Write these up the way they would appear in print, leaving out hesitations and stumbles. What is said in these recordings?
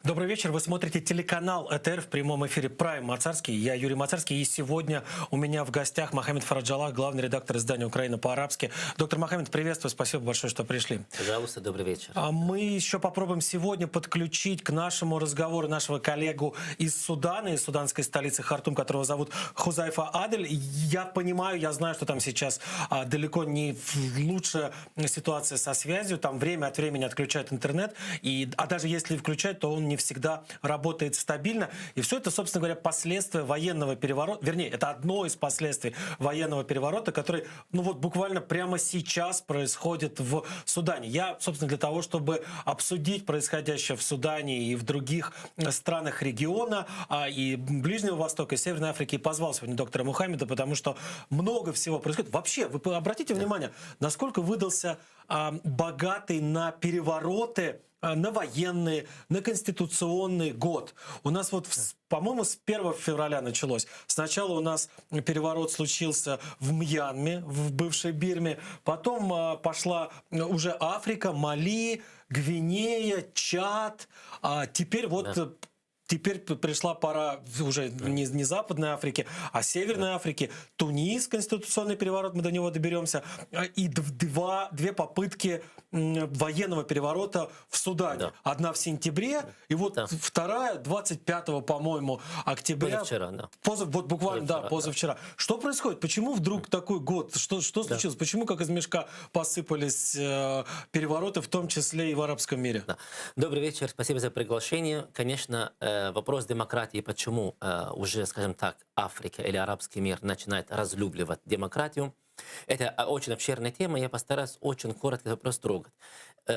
Добрый вечер. Вы смотрите телеканал ЭТР в прямом эфире «Прайм Мацарский». Я Юрий Мацарский. И сегодня у меня в гостях Мохаммед Фараджаллах, главный редактор издания «Украина по-арабски». Доктор Мохаммед, приветствую. Спасибо большое, что пришли. Пожалуйста, добрый вечер. Мы еще попробуем сегодня подключить к нашему разговору нашего коллегу из Судана, из суданской столицы Хартум, которого зовут Хузайфа Адель. Я понимаю, я знаю, что там сейчас далеко не лучшая ситуация со связью. Там время от времени отключают интернет. А даже если включать, то он не всегда работает стабильно. И все это, собственно говоря, последствия военного переворота. Вернее, это одно из последствий военного переворота, который, буквально прямо сейчас происходит в Судане. Я, собственно, для того, чтобы обсудить происходящее в Судане и в других странах региона, и Ближнего Востока, и Северной Африки, позвал сегодня доктора Мухаммеда, потому что много всего происходит. Вообще, вы обратите внимание, насколько выдался богатый на перевороты, на военные, на конституционный год. У нас по-моему, с 1 февраля началось. Сначала у нас переворот случился в Мьянме, в бывшей Бирме. Потом пошла уже Африка, Мали, Гвинея, Чад. Теперь пришла пора уже не Западной Африки, а Северной Африки. Тунис, конституционный переворот, мы до него доберемся. И две попытки военного переворота в Судане. Да. Одна в сентябре, и вторая 25, по-моему, октября. Позавчера, да. Позавчера. Что происходит? Почему вдруг такой год? Что случилось? Почему как из мешка посыпались перевороты, в том числе и в арабском мире? Да. Добрый вечер, спасибо за приглашение. Конечно, вопрос демократии, почему уже, скажем так, Африка или арабский мир начинает разлюбливать демократию, это очень обширная тема, я постараюсь очень коротко этот вопрос трогать.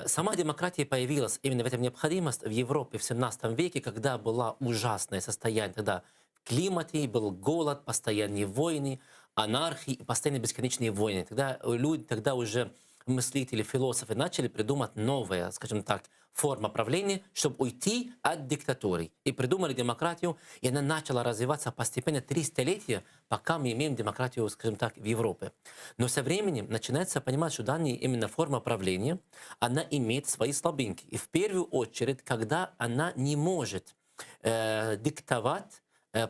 Сама демократия появилась именно в этом необходимость в Европе в 17 веке, когда было ужасное состояние, тогда в климате был голод, постоянные войны, анархии, постоянные бесконечные войны. Тогда уже мыслители, философы начали придумать новая, скажем так, форма правления, чтобы уйти от диктатуры. И придумали демократию, и она начала развиваться постепенно 3 столетия, пока мы имеем демократию, скажем так, в Европе. Но со временем начинается понимать, что данная именно форма правления, она имеет свои слабинки. И в первую очередь, когда она не может диктовать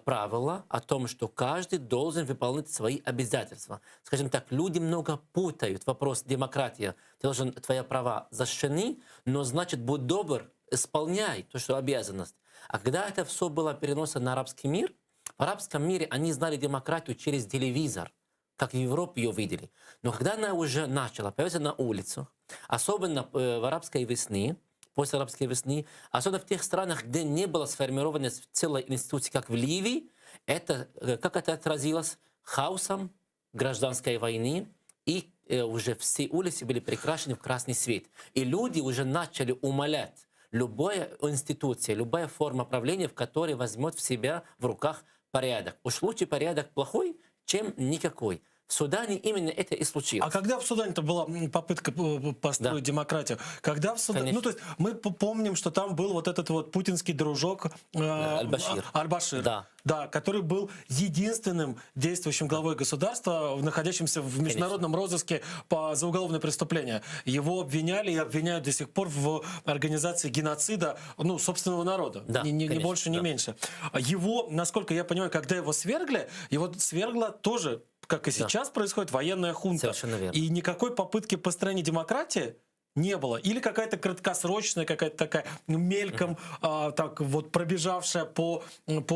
правила о том, что каждый должен выполнять свои обязательства. Скажем так, люди много путают вопрос демократии. Твои права защищены, но значит, будь добр, исполняй то, что обязанность. А когда это все было переносено на арабский мир, в арабском мире они знали демократию через телевизор, как в Европе ее видели. Но когда она уже начала появляться на улицах, особенно в арабской весне, после арабской весны, особенно в тех странах, где не было сформировано целой институции, как в Ливии, как это отразилось? Хаосом гражданской войны, и уже все улицы были перекрашены в красный цвет. И люди уже начали умолять любая институция, любая форма правления, в которой возьмет в себя в руках порядок. Уж лучше порядок плохой, чем никакой. В Судане именно это и случилось. А когда в Судане-то была попытка построить демократию? Когда в Судане? То есть мы помним, что там был этот путинский дружок Аль-Башир. Да, который был единственным действующим главой государства, находящимся в международном розыске за уголовное преступление. Его обвиняли и обвиняют до сих пор в организации геноцида собственного народа. Ни больше, ни меньше. Его, насколько я понимаю, когда его свергла тоже, как и сейчас происходит, военная хунта. Совершенно верно. И никакой попытки построения демократии не было. Или какая-то краткосрочная, какая-то такая мельком пробежавшая по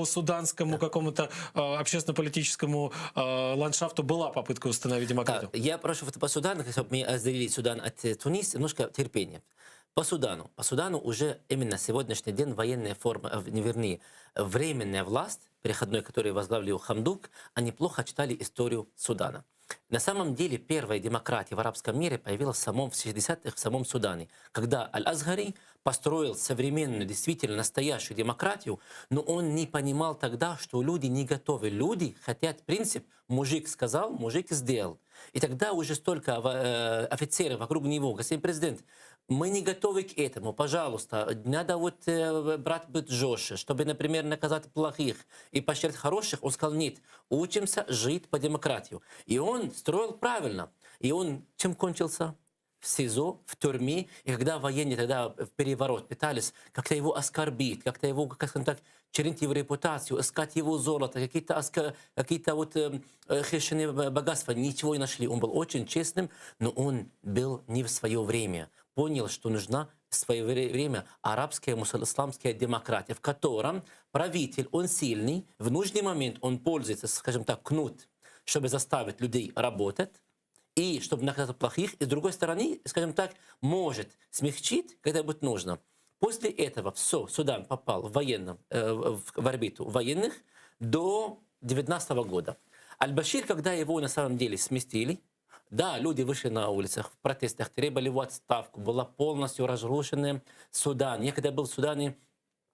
суданскому какому-то общественно-политическому ландшафту была попытка установить демократию. Да, я прошу по Судану, чтобы мы разделили Судан от Туниса, немножко терпения. По Судану уже именно сегодняшний день военная форма, временная власть, переходной, который возглавил Хамдук, они плохо читали историю Судана. На самом деле первая демократия в арабском мире появилась в 60-х в самом Судане, когда Аль-Азгари построил современную, действительно настоящую демократию, но он не понимал тогда, что люди не готовы. Люди хотят принцип «мужик сказал, мужик сделал». И тогда уже столько офицеров вокруг него, господин президент, Мы не готовы к этому, пожалуйста. Надо вот брать быть жестче, чтобы, например, наказать плохих и поощрять хороших. Он сказал, нет, учимся жить по демократии. И он строил правильно. И он чем кончился? В СИЗО, в тюрьме. И когда военные тогда в переворот пытались как-то его оскорбить, как-то его, как скажем так, чернить его репутацию, искать его золото, какие-то вот хищные богатства, ничего не нашли. Он был очень честным, но он был не в свое время. Понял, что нужна в свое время арабская, исламская демократия, в котором правитель, он сильный, в нужный момент он пользуется, скажем так, кнут, чтобы заставить людей работать, и чтобы наказать плохих, и с другой стороны, скажем так, может смягчить, когда будет нужно. После этого все, Судан попал в орбиту военных до 2019 года. Аль-Башир, когда его на самом деле сместили, да, люди вышли на улицах в протестах, требовали его отставку, была полностью разрушена Судан. Я когда был в Судане,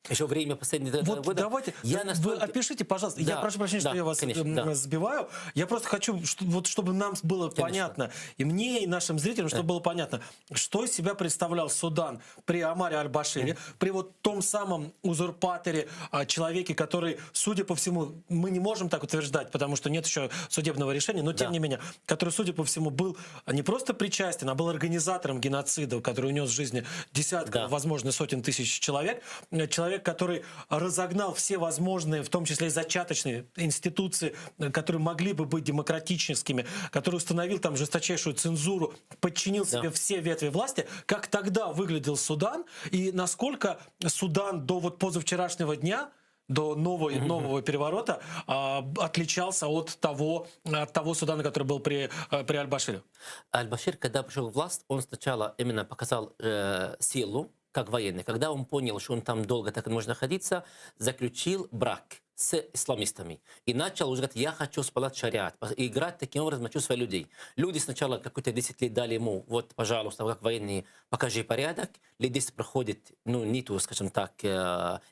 еще время последние 2 Вот года, давайте, я вы настолько... опишите, пожалуйста, я Да, прошу прощения, да, что я вас конечно, да. сбиваю, я просто хочу, вот, чтобы нам было понятно, и мне, и нашим зрителям, чтобы было понятно, что из себя представлял Судан при Омаре Аль-Башире, при вот том самом узурпаторе, человеке, который, судя по всему, мы не можем так утверждать, потому что нет еще судебного решения, но тем Да. не менее, который, судя по всему, был не просто причастен, а был организатором геноцида, который унес жизни десятков, Да. возможно, сотен тысяч человек, человек, который разогнал все возможные, в том числе и зачаточные институции, которые могли бы быть демократическими, который установил там жесточайшую цензуру, подчинил себе все ветви власти. Как тогда выглядел Судан и насколько Судан до вот позавчерашнего дня, до нового переворота, отличался от того Судана, который был при Аль-Башире? Аль-Башир, когда пришел в власть, он сначала именно показал силу, как военный. Когда он понял, что он там долго так не может находиться, заключил брак с исламистами. И начал уже говорить, я хочу спалать шариат. И играть таким образом хочу своих людей. Люди сначала какой-то 10 лет дали ему, вот, пожалуйста, как военный, покажи порядок. Лет 10 проходит, ну, нету, скажем так,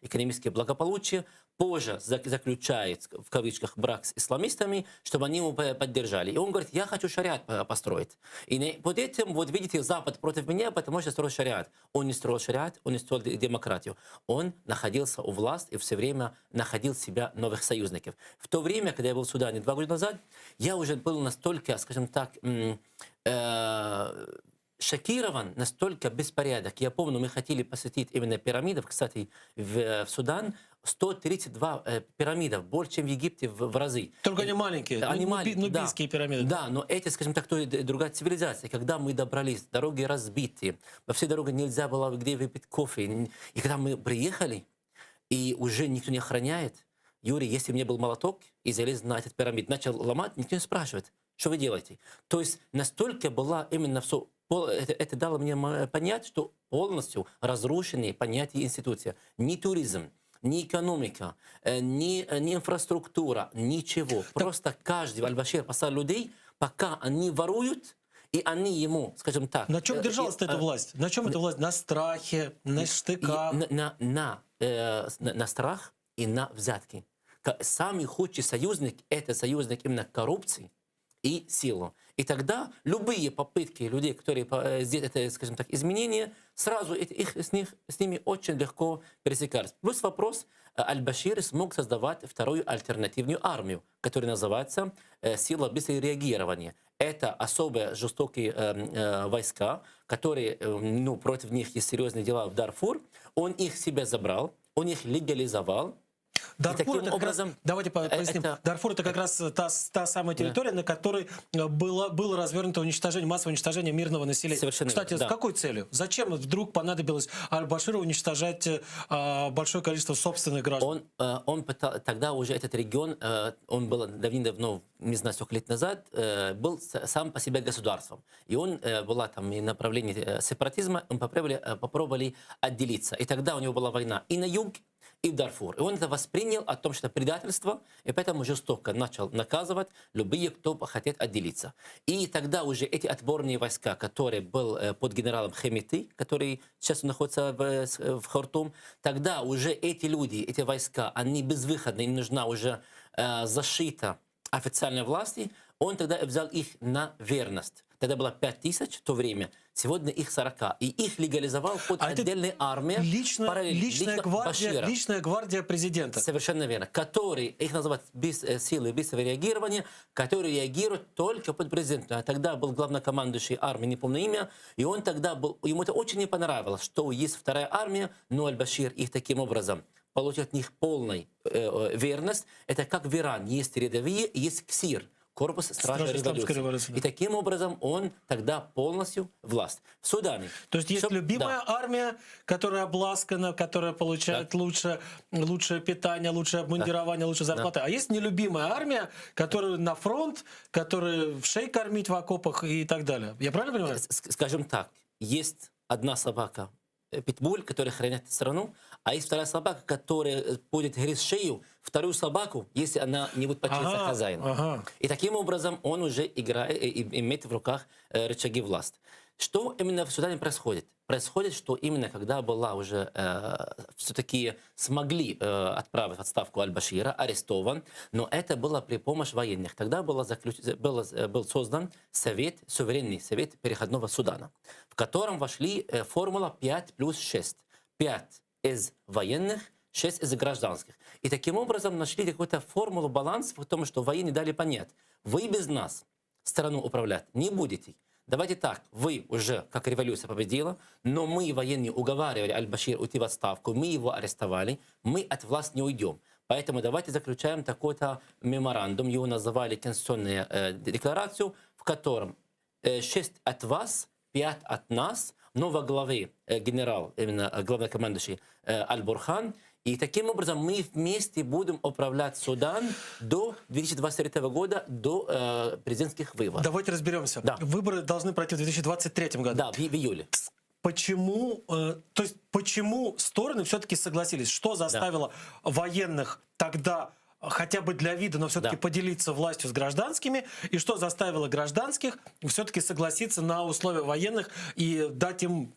экономическое благополучие. Позже заключает, в кавычках, брак с исламистами, чтобы они его поддержали. И он говорит, я хочу шариат построить. И под этим, вот видите, Запад против меня, потому что строил шариат. Он не строил шариат, он не строил демократию. Он находился у власти и все время находил себя новых союзников. В то время, когда я был в Судане 2 года назад, я уже был настолько, скажем так, шокирован, настолько беспорядок. Я помню, мы хотели посетить именно пирамидов, кстати, в Судан, 132 пирамидов, больше, чем в Египте в разы. Только они маленькие, Они маленькие, нубийские пирамиды. Да, но эти, скажем так, другая цивилизация. Когда мы добрались, дороги разбиты, во все дороги нельзя было где выпить кофе. И когда мы приехали, и уже никто не охраняет, Юрий, если у меня был молоток и залез на этот пирамид, начал ломать, никто не спрашивает, что вы делаете. То есть настолько была именно все... Это дало мне понять, что полностью разрушены понятия институции. Ни туризм, ни экономика, ни инфраструктура, ничего. Просто каждый Аль-Башир поставил людей, пока они воруют, и они ему, скажем так... На чем держалась эта власть? На чем эта власть? На страхе, на штыках? На страх и на взятки. Самый худший союзник – это союзник именно коррупции и силу. И тогда любые попытки людей, которые сделают это, скажем так, изменения, сразу с ними очень легко пересекались. Плюс вопрос, Аль-Башир смог создавать вторую альтернативную армию, которая называется «Сила быстрого реагирования». Это особо жестокие войска, которые, ну, против них есть серьезные дела в Дарфур. Он их себе забрал, он их легализовал. Дарфур это как раз, давайте поясним. Дарфур это как раз та самая территория, на которой было развернуто массовое уничтожение мирного населения. Совершенно Кстати, верно, с какой целью? Зачем вдруг понадобилось Аль-Баширу уничтожать большое количество собственных граждан? Тогда уже этот регион, он был давно, не знаю, сколько лет назад, был сам по себе государством. И он была там и направление сепаратизма, он попробовали отделиться. И тогда у него была война и на юг, и в Дарфур. И он это воспринял о том, что это предательство, и поэтому жестоко начал наказывать любые, кто хотят отделиться. И тогда уже эти отборные войска, которые был под генералом Хемити, который сейчас находится в Хартум, тогда уже эти люди, эти войска, они безвыходны, им нужна уже защита официальной власти. Он тогда взял их на верность. Тогда было 5000 в то время, сегодня их 40. И их легализовал под А это отдельная армия. параллельно, Башира. личная гвардия президента. Совершенно верно. Которые, их называют силы быстрого реагирования, которые реагируют только под президентом. А тогда был главнокомандующий армии, не помню имя, и он тогда был, ему это очень не понравилось, что есть вторая армия, но Аль-Башир их таким образом получил от них полную верность. Это как в Иране. Есть рядовые, есть КСИР. Корпус Стражи Исламской революции. революции, да. И таким образом он тогда полностью власть. В Судане. То есть есть любимая Да. армия, которая обласкана, которая получает лучшее питание, лучшее обмундирование, лучшие зарплаты. А есть нелюбимая армия, которая на фронт, которая шей кормить в окопах и так далее. Я правильно понимаю? Скажем так, есть одна собака, питбуль, который хранит страну, а есть вторая собака, которая будет грызть шею вторую собаку, если она не будет подчиняться хозяину. Ага. И таким образом он уже играет, имеет в руках рычаги власти. Что именно в Судане происходит? Происходит, что именно когда была уже все-таки смогли отправить в отставку Аль-Башира, арестован, но это было при помощи военных. Тогда был создан совет, суверенный совет переходного Судана, в котором вошли формула 5+6. 5 из военных, 6 из гражданских. И таким образом нашли какую-то формулу, баланс в том, что военные дали понять, вы без нас страну управлять не будете. Давайте так, вы уже, как революция победила, но мы, военные, уговаривали Аль-Башир уйти в отставку, мы его арестовали, мы от власти не уйдем. Поэтому давайте заключаем такой-то меморандум, его называли Конституционную декларацию, в котором 6 от вас, 5 от нас, но во главе генерал, именно главнокомандующий Аль-Бурхан. И таким образом мы вместе будем управлять Судан до 2023 года, до президентских выборов. Давайте разберемся. Да. Выборы должны пройти в 2023 году. Да, в июле. Почему, то есть почему стороны все-таки согласились? Что заставило военных тогда хотя бы для вида, но все-таки поделиться властью с гражданскими? И что заставило гражданских все-таки согласиться на условия военных и дать им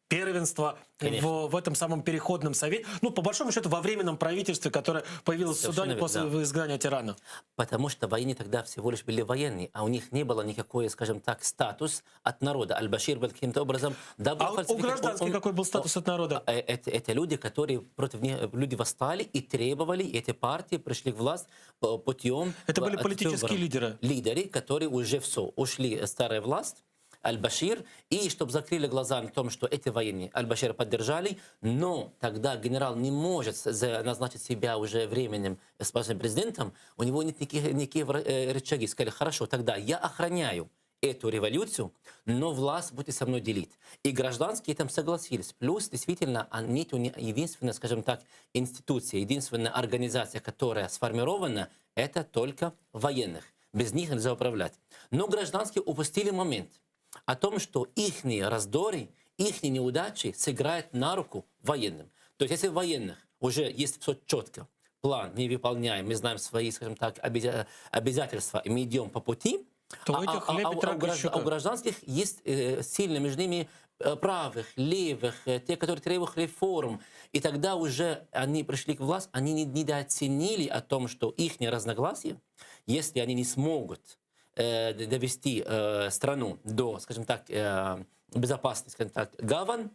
первенство в этом самом переходном совете? Ну, по большому счету, во временном правительстве, которое появилось в Судане после изгнания тирана. Потому что военные тогда всего лишь были военные, а у них не было никакой, скажем так, статус от народа. Аль-Башир был каким-то образом... А у гражданских какой был статус от народа? Это люди, которые против них люди восстали и требовали, и эти партии пришли к власти путем... Это были политические лидеры? Лидеры, которые уже все, ушли старая власть, Аль-Башир, и чтобы закрыли глаза на том, что эти военные Аль-Башира поддержали, но тогда генерал не может назначить себя уже временным президентом, у него нет никаких рычаги. Сказали, хорошо, тогда я охраняю эту революцию, но власть будете со мной делить. И гражданские там согласились. Плюс, действительно, нет единственная, скажем так, институция, единственная организация, которая сформирована, это только военных. Без них нельзя управлять. Но гражданские упустили момент о том, что их раздоры, их неудачи сыграют на руку военным. То есть если у военных уже есть все четко, план мы выполняем, мы знаем свои, скажем так, обязательства, и мы идем по пути, у гражданских есть сильно между ними правых, левых, те, которые требуют реформ. И тогда уже они пришли к власти, они недооценили о том, что их разногласия, если они не смогут довести страну до, скажем так, безопасности, скажем так, гавань,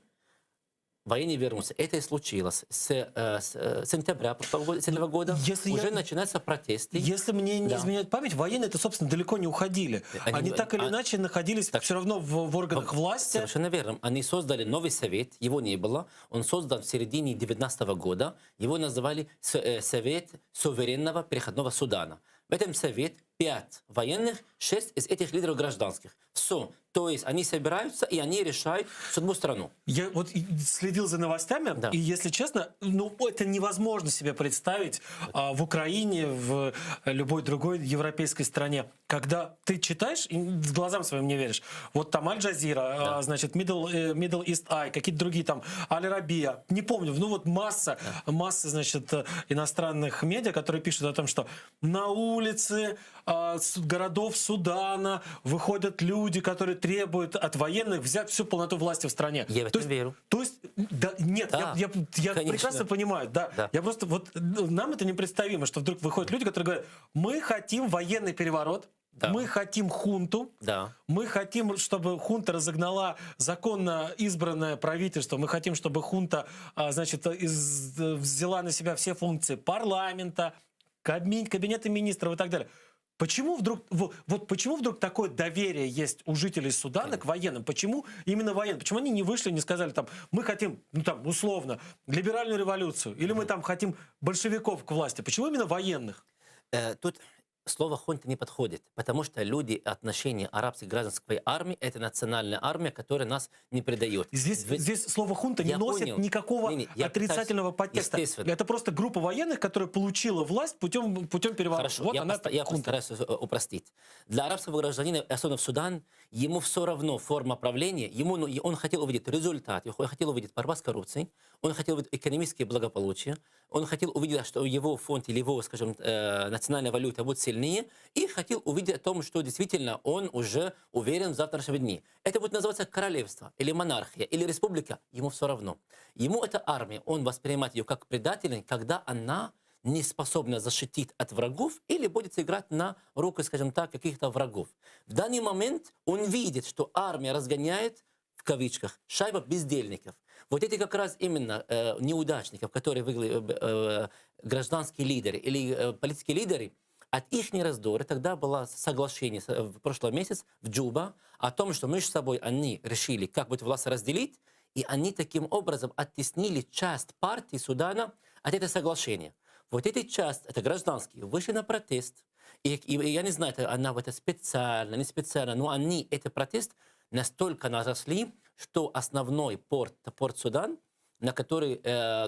военные вернутся. Это и случилось. С сентября этого года уже начинаются протесты. Если мне не изменяет память, военные это, собственно, далеко не уходили. Они так или иначе находились все равно в органах власти. Совершенно верно. Они создали новый совет, его не было. Он создан в середине 2019 года. Его называли Совет суверенного переходного Судана. В этом совет 5 военных, 6 из этих лидеров гражданских. Все. То есть они собираются и они решают судьбу страну. Я вот следил за новостями, и, если честно, ну, это невозможно себе представить в Украине, в любой другой европейской стране, когда ты читаешь и глазам своим не веришь. Вот там Аль-Джазира, значит, Middle East Eye, какие-то другие там, Аль-Арабия, не помню, ну вот масса, значит, иностранных медиа, которые пишут о том, что на улице городов Судана выходят люди, которые требуют от военных взять всю полноту власти в стране. Я в это верю. То есть, нет, я прекрасно понимаю, Я просто, вот нам это непредставимо, что вдруг выходят люди, которые говорят, мы хотим военный переворот, Да. Мы хотим хунту. Да. Мы хотим, чтобы хунта разогнала законно избранное правительство. Мы хотим, чтобы хунта, значит, взяла на себя все функции парламента, кабинета министров и так далее. Почему вдруг, вот почему вдруг такое доверие есть у жителей Судана к военным? Почему именно военным? Почему они не вышли, не сказали, там, мы хотим, ну там, условно, либеральную революцию, или мы там хотим большевиков к власти? Почему именно военных? Тут слово «хунта» не подходит, потому что люди, отношения арабской гражданской армии — это национальная армия, которая нас не предает. Здесь слово «хунта» не Я носит понял. никакого Не-не, я отрицательного подтекста. естественно. Это просто группа военных, которая получила власть путем переворота. Хорошо, Вот я, она я хунта. постараюсь упростить. Для арабского гражданина, особенно в Судан, ему все равно форма правления, он хотел увидеть результат, он хотел увидеть борьба с коррупцией, он хотел увидеть экономическое благополучие, он хотел увидеть, что его фонд или его, скажем, национальная валюта будет сильнее, и хотел увидеть о том, что действительно он уже уверен в завтрашнем дне. Это будет называться королевство, или монархия, или республика, ему все равно. Ему эта армия, он воспринимает ее как предателя, когда она не способна защитить от врагов или будет играть на руку, скажем так, каких-то врагов. В данный момент он видит, что армия разгоняет, в кавычках, шайба бездельников. Вот эти как раз именно неудачников, которые гражданские лидеры или политические лидеры, от их раздора тогда было соглашение в прошлом месяце в Джуба о том, что между собой они решили, как будет власть разделить, и они таким образом оттеснили часть партии Судана от этого соглашения. Вот эта часть, это гражданские, вышли на протест. И я не знаю, это специально, не специально, но они, этот протест, настолько наросли, что основной порт Судан, на который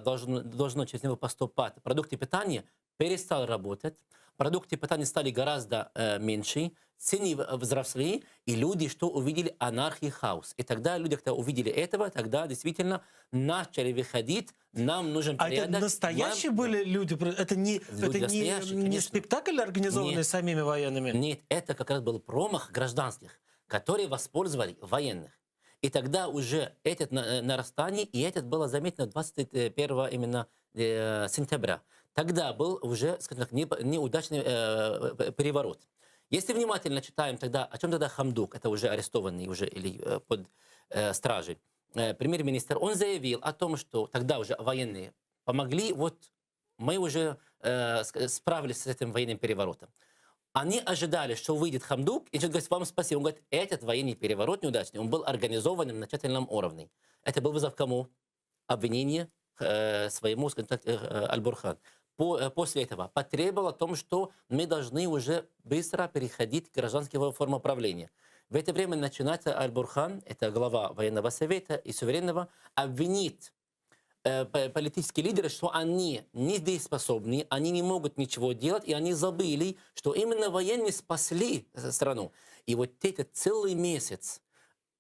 должно через него поступать продукты питания, перестал работать. Продукты питания стали гораздо меньше, цены возросли, и люди что увидели? Анархию, хаос. И тогда люди, когда увидели этого, тогда действительно начали выходить, нам нужен порядок. А это настоящие были люди? Это не Люди спектакль, организованный Нет. самими военными? Нет, это как раз был промах гражданских, которые воспользовали военных. И тогда уже это нарастание, и это было заметно 21 именно сентября. Тогда был уже, скажем так, неудачный переворот. Если внимательно читаем тогда, о чем тогда Хамдук, это уже арестованный уже или под стражей, премьер-министр, он заявил о том, что тогда уже военные помогли, вот мы уже справились с этим военным переворотом. Они ожидали, что выйдет Хамдук, и говорит, вам спасибо. Он говорит, этот военный переворот неудачный, он был организован на начальном уровне. Это был вызов кому? Обвинение своему, скажем так, Аль-Бурхан. После этого потребовал о том, что мы должны уже быстро переходить к гражданской форме правления. В это время начинается Аль-Бурхан, это глава военного совета и суверенного, обвинит политические лидеры, что они недееспособны, они не могут ничего делать, и они забыли, что именно военные спасли страну. И вот этот целый месяц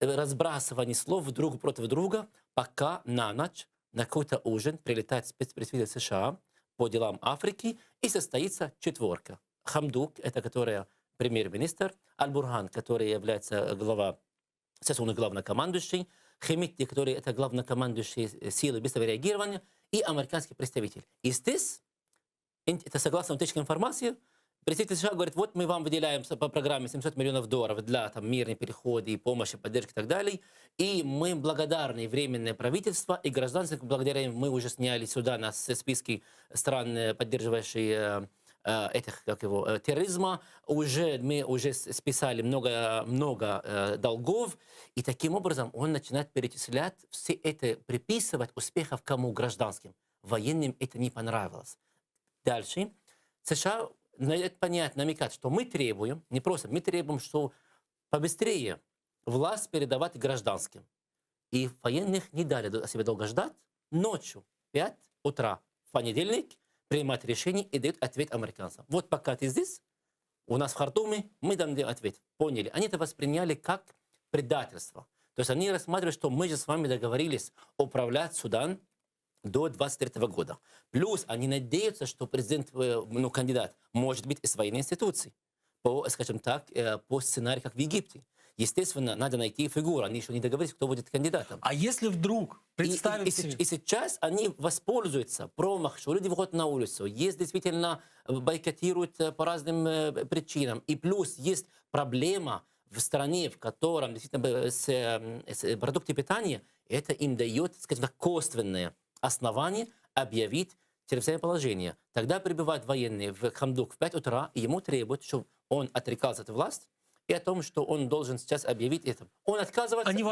разбрасывания слов друг против друга, пока на ночь на какой-то ужин прилетает спецпредставитель США по делам Африки, и состоится четверка. Хамдук, это которая премьер-министр, Аль-Бурхан, который является главнокомандующий, Хемидти, который это главнокомандующий силы быстрого реагирования, и американский представитель. И здесь, это согласно утечке информации, представитель США говорит, вот мы вам выделяем по программе $700 миллионов для мирной перехода и помощи, поддержки и так далее. И мы благодарны временное правительство и гражданских, благодаря им мы уже сняли сюда на списки стран, поддерживающих терроризма. Мы уже списали много долгов. И таким образом он начинает перечислять все это, приписывать успехов кому? Гражданским. Военным это не понравилось. Дальше США дает понять, намекать, что мы требуем, не просто, мы требуем, что побыстрее власть передавать гражданским. И военных не дали себе долго ждать. Ночью, 5 утра, в понедельник, принимают решение и дают ответ американцам. Вот пока ты здесь, у нас в Хартуме, мы дам ответ. Поняли? Они это восприняли как предательство. То есть они рассматривают, что мы же с вами договорились управлять Судан до 2023 года. Плюс они надеются, что президент, кандидат, может быть из военной институции. Скажем так, по сценарию, как в Египте. Естественно, надо найти фигуру. Они еще не договорились, кто будет кандидатом. А если вдруг, представим себе... И сейчас они воспользуются промах, что люди выходят на улицу, есть действительно бойкотируют по разным причинам. И плюс есть проблема в стране, в котором действительно с продукты питания, это им дает, скажем так, косвенное основание объявить чрезвычайное положение. Тогда прибывают военные в Хамдук в 5 утра, и ему требуют, чтобы он отрекался от власти, и о том, что он должен сейчас объявить это. Он отказывается, Они его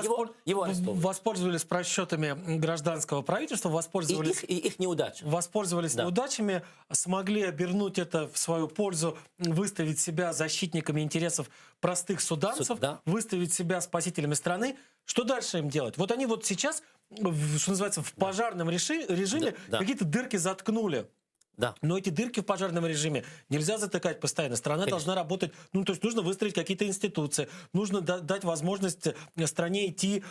арестовывают. воспользовались просчетами гражданского правительства, воспользовались... И их неудача. Воспользовались неудачами, смогли обернуть это в свою пользу, выставить себя защитниками интересов простых суданцев, выставить себя спасителями страны. Что дальше им делать? Вот они вот сейчас, что называется, в пожарном режиме какие-то дырки заткнули. Да. Но эти дырки в пожарном режиме нельзя затыкать постоянно. Страна должна работать, ну, то есть нужно выстроить какие-то институции, нужно дать возможность стране идти,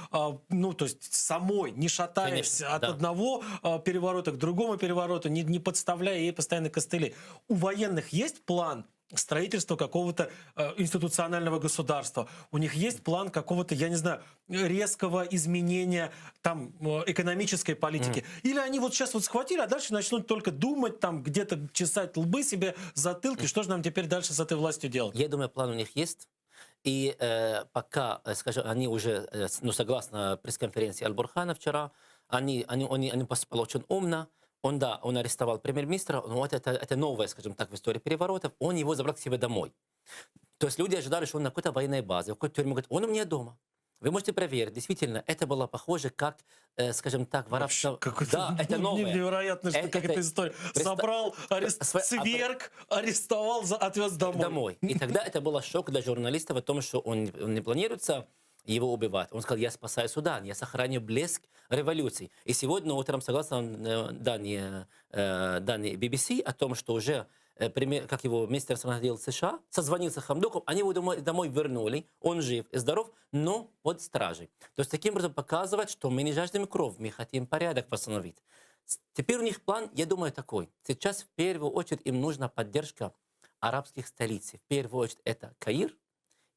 ну, то есть самой, не шатаясь от одного переворота к другому перевороту, не подставляя ей постоянно костыли. У военных есть план строительства какого-то институционального государства. У них есть план какого-то, я не знаю, резкого изменения там экономической политики. Или они вот сейчас вот схватили, а дальше начнут только думать, там где-то чесать лбы себе, затылки, что же нам теперь дальше с этой властью делать? Я думаю, план у них есть. И пока, скажем, они уже, ну, согласно пресс-конференции Аль-Бурхана вчера, они поступили очень умно. Он арестовал премьер-министра, но вот это новое, скажем так, в истории переворотов. Он его забрал к себе домой. То есть люди ожидали, что он на какой-то военной базе, в какой-то тюрьме. Говорит, он у меня дома. Вы можете проверить. Действительно, это было похоже, как, скажем так, в арабском... Да, это новое. Невероятно, что как эта история. Собрал, сверг, арестовал, отвез домой. И тогда это был шок для журналистов о том, что он не планируется его убивать. Он сказал, я спасаю Судан, я сохраню блеск революции. И сегодня утром, согласно данные BBC, о том, что уже, как его министр иностранных дел США созвонился с Хамдуком, они его домой вернули, он жив и здоров, но под стражей. То есть таким образом показывать, что мы не жаждем кровь, мы хотим порядок восстановить. Теперь у них план, я думаю, такой. Сейчас в первую очередь им нужна поддержка арабских столиц. В первую очередь это Каир,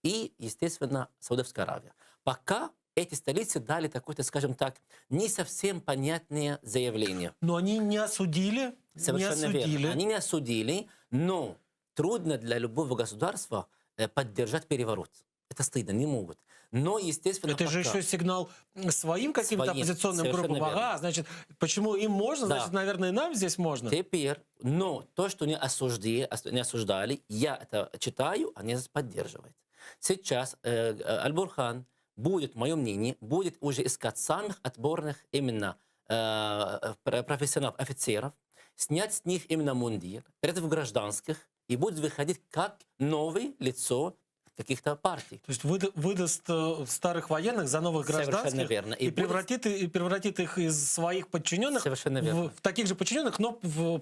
и, естественно, Саудовская Аравия. Пока эти столицы дали такое-то, скажем так, не совсем понятное заявление. Но они не осудили. Совершенно верно. Они не осудили, но трудно для любого государства поддержать переворот. Это стыдно, не могут. Но, естественно, это же еще сигнал своим каким-то оппозиционным группам. Ага, значит, почему им можно, значит, наверное, и нам здесь можно. Теперь, но то, что не осуждали, я это читаю, они поддерживают. Сейчас Аль-Бурхан будет, мое мнение, будет уже искать самых отборных именно профессионалов, офицеров, снять с них именно мундир, в гражданских, и будет выходить как новое лицо каких-то партий. То есть выдаст старых военных за новых гражданских и превратит их из своих подчиненных в таких же подчиненных, но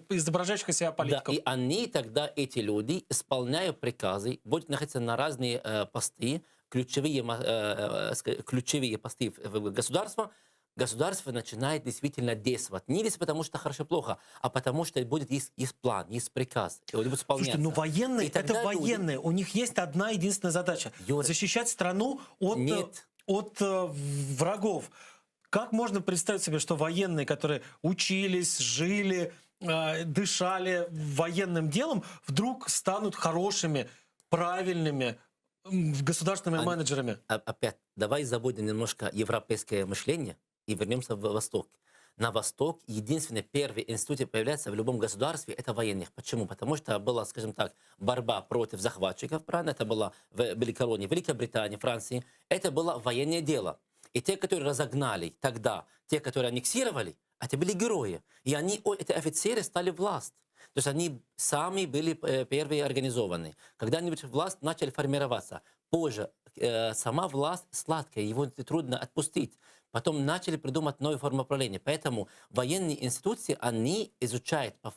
изображающих из себя политиков. Да, и они тогда, эти люди, исполняя приказы, будут находиться на разные посты, ключевые посты в государстве. Государство начинает действительно действовать. Не действовать потому, что хорошо-плохо, а потому, что будет есть план, есть приказ, и он будет исполняться. Слушайте, ну военные, это военные. У них есть одна единственная задача. Защищать страну от врагов. Как можно представить себе, что военные, которые учились, жили, дышали военным делом, вдруг станут хорошими, правильными государственными менеджерами? Опять, давай забудем немножко европейское мышление и вернемся в Восток. На Восток единственный первый институт появляется в любом государстве — это военных. Почему? Потому что была, скажем так, борьба против захватчиков, правильно? Это было в колонии Великобритании, Франции. Это было военное дело. И те, которые разогнали тогда, те, которые аннексировали, это были герои. И эти офицеры стали власть. То есть они сами были первые организованы. Когда-нибудь власть начали формироваться. Позже сама власть сладкая, его трудно отпустить. Потом начали придумать новые формы управления. Поэтому военные институции, они изучают по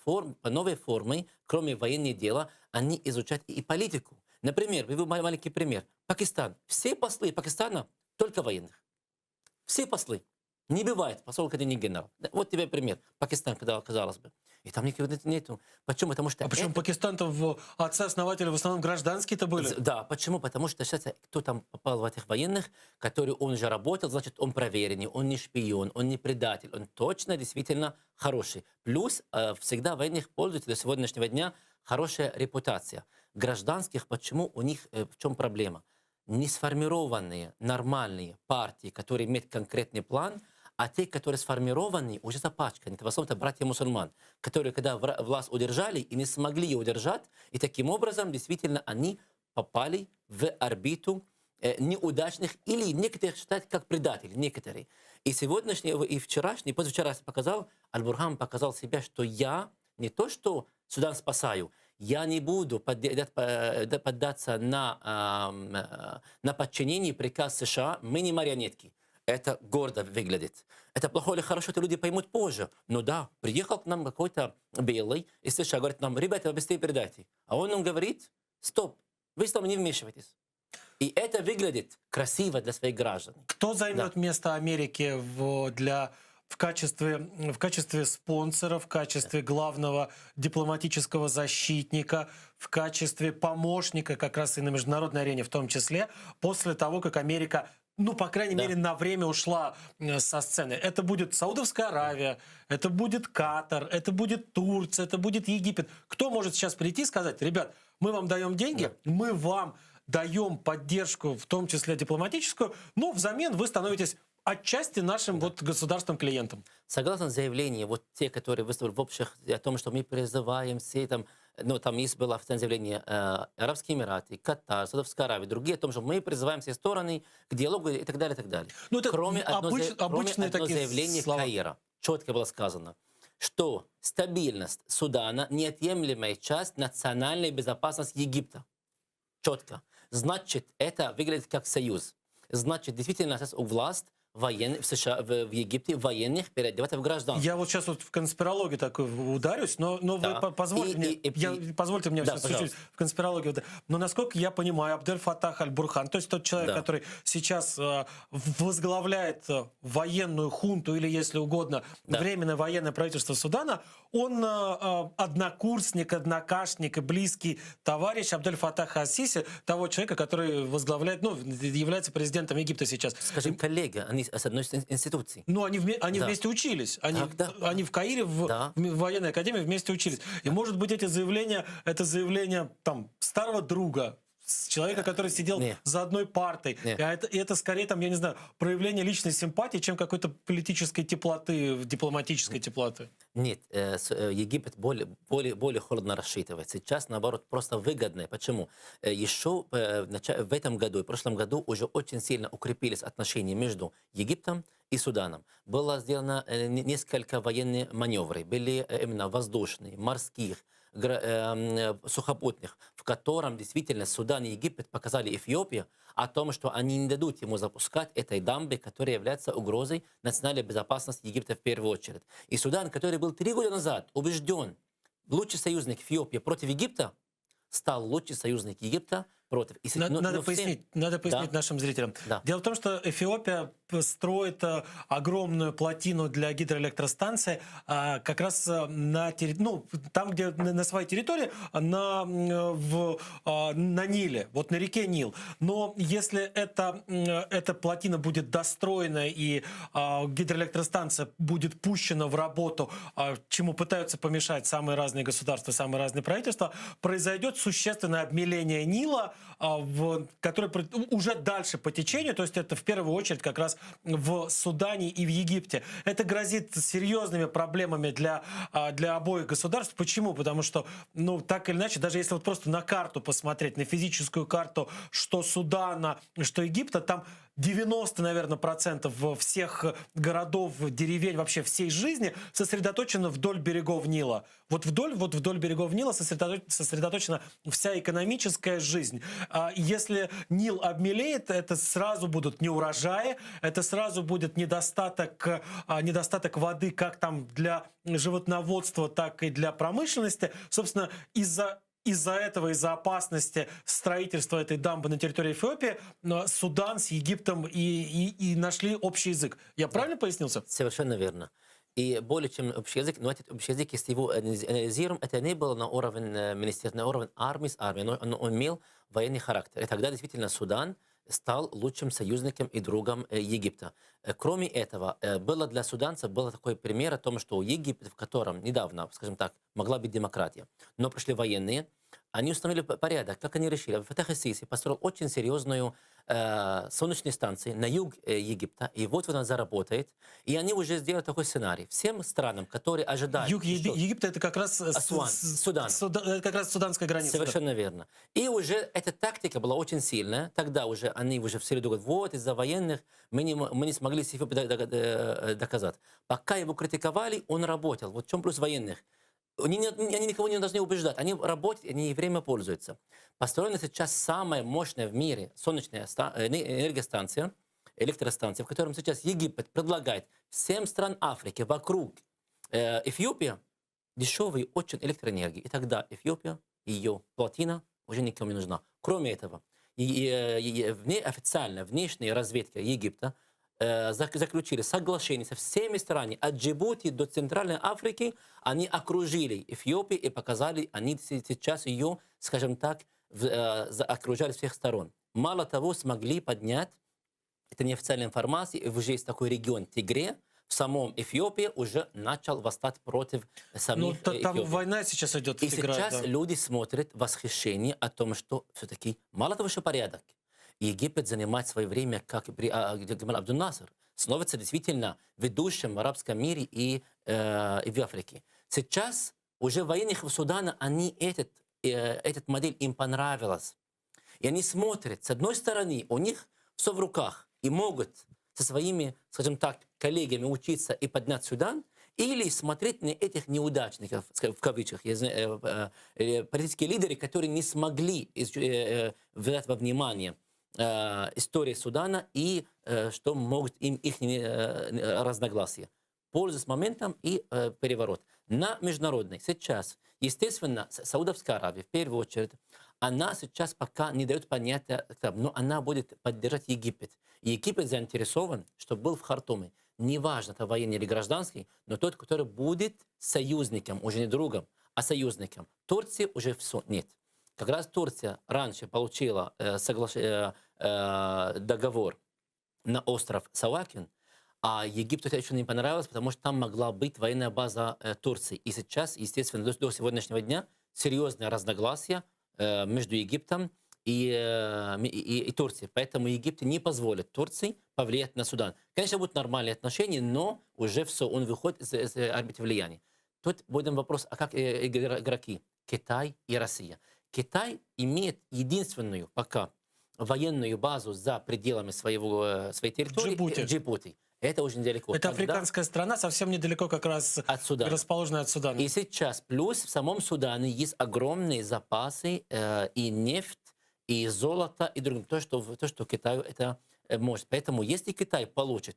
новой форме, кроме военного дела, они изучают и политику. Например, маленький пример. Пакистан. Все послы Пакистана только военных. Все послы. Не бывает, поскольку ты не генерал. Вот тебе пример. Пакистан, когда казалось бы. И там никого нету. Почему? Потому что А почему это... Пакистан-то отцы-основатели в основном гражданские-то были? Да, почему? Потому что сейчас кто там попал в этих военных, который он уже работал, значит, он проверенный, он не шпион, он не предатель, он точно, действительно хороший. Плюс всегда военных пользуется до сегодняшнего дня хорошая репутация. Гражданских, почему у них, в чем проблема? Не сформированные нормальные партии, которые имеют конкретный план, а те, которые сформированы, уже запачканы. Это в основном братья-мусульман, которые, когда власть удержали и не смогли ее удержать, и таким образом, действительно, они попали в орбиту неудачных, или некоторых считают как предатели, некоторые. И сегодняшний, и вчерашний, позавчерашний показал, Аль-Бурхан показал себя, что я не то, что Судан спасаю, я не буду поддаться на подчинение приказ США, мы не марионетки. Это гордо выглядит. Это плохо или хорошо, это люди поймут позже. Но да, приехал к нам какой-то белый из США, говорит нам, ребята, быстрее передайте. А он нам говорит, стоп, вы с нами не вмешивайтесь. И это выглядит красиво для своих граждан. Кто займет место Америки в качестве спонсора, в качестве главного дипломатического защитника, в качестве помощника как раз и на международной арене в том числе, после того, как Америка, ну, по крайней мере, на время ушла со сцены? Это будет Саудовская Аравия, это будет Катар, это будет Турция, это будет Египет. Кто может сейчас прийти и сказать, ребят, мы вам даем деньги, мы вам даем поддержку, в том числе дипломатическую, но взамен вы становитесь отчасти нашим вот государственным-клиентом? Согласно заявлению, вот те, которые выступили в общих о том, что мы призываем все там, ну, там есть было официальное заявление Арабские Эмираты, Катар, Саудовская Аравия, другие о том, что мы призываем все стороны к диалогу и так далее, и так далее. Ну, это кроме одного такие заявления слова. Каира, четко было сказано, что стабильность Судана – неотъемлемая часть национальной безопасности Египта. Четко. Значит, это выглядит как союз. Значит, действительно, сейчас у власти военных в США, в Египте военных переодеваться в гражданство. Я вот сейчас вот в конспирологию такой ударюсь, но Да. вы позвольте мне Да, сейчас чуть-чуть пожалуйста. в конспирологию. Но насколько я понимаю, Абдель Фаттах Аль-Бурхан, то есть тот человек, Да. который сейчас возглавляет военную хунту, или, если угодно, Да. временное военное правительство Судана, он однокурсник, однокашник и близкий товарищ Абдель Фаттаха Ас-Сиси, того человека, который возглавляет, ну, является президентом Египта сейчас. Скажем, коллега, они с одной институции. Ну, они Да. вместе учились. Они, Да. они в Каире, Да. в военной академии вместе учились. И, может быть, это заявление там, старого друга, с человека, который сидел Не. за одной партой. Не. И это скорее, там, я не знаю, проявление личной симпатии, чем какой-то политической теплоты, дипломатической теплоты. Нет, Египет более холодно рассчитывает. Сейчас, наоборот, просто выгодно. Почему? Еще в этом году и в прошлом году уже очень сильно укрепились отношения между Египтом и Суданом. Было сделано несколько военных маневров. Были именно воздушные, морских, сухопутных, в котором действительно Судан и Египет показали Эфиопии о том, что они не дадут ему запускать этой дамбы, которая является угрозой национальной безопасности Египта в первую очередь. И Судан, который был 3 года назад убежден, лучший союзник Эфиопии против Египта, стал лучший союзник Египта против. Надо пояснить нашим зрителям. Да. Дело в том, что Эфиопия строит огромную плотину для гидроэлектростанции как раз там, где на своей территории, на Ниле, вот на реке Нил. Но если эта плотина будет достроена и гидроэлектростанция будет пущена в работу, чему пытаются помешать самые разные государства, самые разные правительства, произойдет существенное обмеление Нила, которое уже дальше по течению, то есть это в первую очередь как раз в Судане и в Египте. Это грозит серьезными проблемами для обоих государств. Почему? Потому что, ну, так или иначе, даже если вот просто на карту посмотреть, на физическую карту, что Судана, что Египта, там 90, наверное, процентов всех городов, деревень, вообще всей жизни сосредоточено вдоль берегов Нила. Вот вдоль берегов Нила сосредоточена вся экономическая жизнь. Если Нил обмелеет, это сразу будут неурожаи, это сразу будет недостаток воды как там для животноводства, так и для промышленности. Собственно, из-за из-за этого, из-за опасности строительства этой дамбы на территории Эфиопии, Судан с Египтом и нашли общий язык. Я правильно пояснился? Совершенно верно. И более чем общий язык, но этот общий язык, если его анализируем, это не было на уровень министерства, на уровень армии с армией, но он имел военный характер. И тогда действительно Судан стал лучшим союзником и другом Египта. Кроме этого, было для суданцев был такой пример о том, что Египет, в котором недавно, скажем так, могла быть демократия, но пришли военные, они установили порядок. Как они решили? Фатах ас-Сиси построил очень серьезную солнечную станцию на юг Египта, и вот она заработает. И они уже сделали такой сценарий. Всем странам, которые ожидают... Юг Египта — это как раз Судан. Это как раз суданская граница. Совершенно верно. И уже эта тактика была очень сильная. Тогда уже они уже в среду говорят, вот из-за военных мы не смогли себе доказать. Пока его критиковали, он работал. Вот в чем плюс военных? Они никого не должны убеждать. Они работают, они время пользуются. Построена сейчас самая мощная в мире солнечная энергостанция, электростанция, в котором сейчас Египет предлагает всем странам Африки вокруг Эфиопия дешевую очень электроэнергию. И тогда Эфиопия, ее плотина уже никому не нужна. Кроме этого, официально внешняя разведка Египта заключили соглашение со всеми странами от Джибути до Центральной Африки. Они окружили Эфиопию и показали, они сейчас ее, скажем так, окружали с всех сторон. Мало того, смогли поднять, это неофициальная информация, уже есть такой регион Тигре, в самом Эфиопии уже начал восстать против самих там Эфиопии. война сейчас идет в И Тиграе, сейчас да. люди смотрят в восхищении о том, что все-таки мало того, что порядок, Египет занимает свое время, как при Гамаль Абдул Насер, становится действительно ведущим в арабском мире и в Африке. Сейчас уже военных в Судане, они этот модель им понравилась. И они смотрят, с одной стороны, у них все в руках, и могут со своими, скажем так, коллегами учиться и поднять Судан, или смотреть на этих неудачников, в кавычках, политические лидеры, которые не смогли взять во внимание истории Судана и что могут им их разногласия. Пользуясь моментом и переворот. На международный сейчас, естественно, Саудовская Аравия, в первую очередь, она сейчас пока не дает понятия, но она будет поддержать Египет. И Египет заинтересован, чтобы был в Хартуме. Неважно, это военный или гражданский, но тот, который будет союзником, уже не другом, а союзником. Турции уже все нет. Как раз Турция раньше получила договор на остров Савакин, а Египту это еще не понравилось, потому что там могла быть военная база Турции. И сейчас, естественно, до сегодняшнего дня серьезные разногласия между Египтом и Турцией. Поэтому Египет не позволит Турции повлиять на Судан. Конечно, будут нормальные отношения, но уже все, он выходит из орбиты влияния. Тут будем вопрос, а как игроки? Китай и Россия. Китай имеет единственную пока военную базу за пределами своей территории. Джибути. Это очень далеко. Это африканская страна, совсем недалеко как раз от Судана. Расположенная от Судана. И сейчас плюс в самом Судане есть огромные запасы и нефть, и золото, и другое. То, что Китаю это может. Поэтому если Китай получит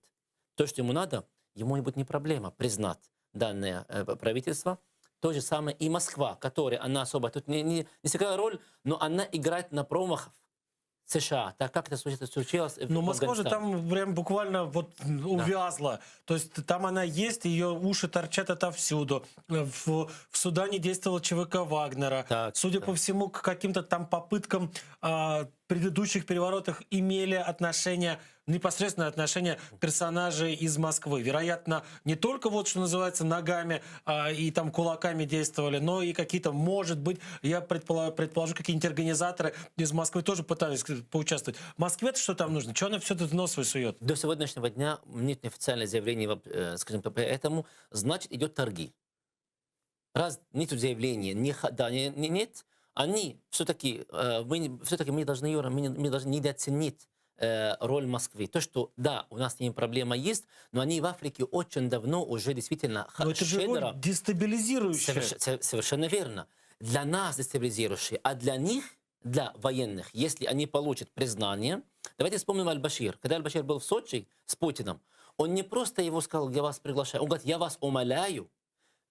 то, что ему надо, ему не будет не проблема признать данное правительство. То же самое и Москва, которая она особо тут не сыграла роль, но она играет на промахах США, так как это случилось в Но Москва же Афганистане. там прям буквально вот увязла. То есть там она есть, ее уши торчат отовсюду. В Судане действовал ЧВК Вагнера. Так, Судя по всему, к каким-то там попыткам предыдущих переворотах имели отношение, непосредственное отношение персонажей из Москвы. Вероятно, не только вот, что называется, ногами и там кулаками действовали, но и какие-то, может быть, я предположу, какие-нибудь организаторы из Москвы тоже пытались поучаствовать. Москве-то что там нужно? Чего она все тут нос высует? До сегодняшнего дня нет неофициального заявления, скажем, по этому, значит, идет торги. Раз нет заявления, нет, они все-таки, мы должны недооценить роль Москвы. То, что, да, у нас с ними проблема есть, но они в Африке очень давно уже действительно Но это же роль дестабилизирующая. Совершенно верно. Для нас дестабилизирующая, а для них, для военных, если они получат признание... Давайте вспомним Аль-Башир. Когда Аль-Башир был в Сочи с Путиным, он не просто его сказал, я вас приглашаю, он говорит, я вас умоляю,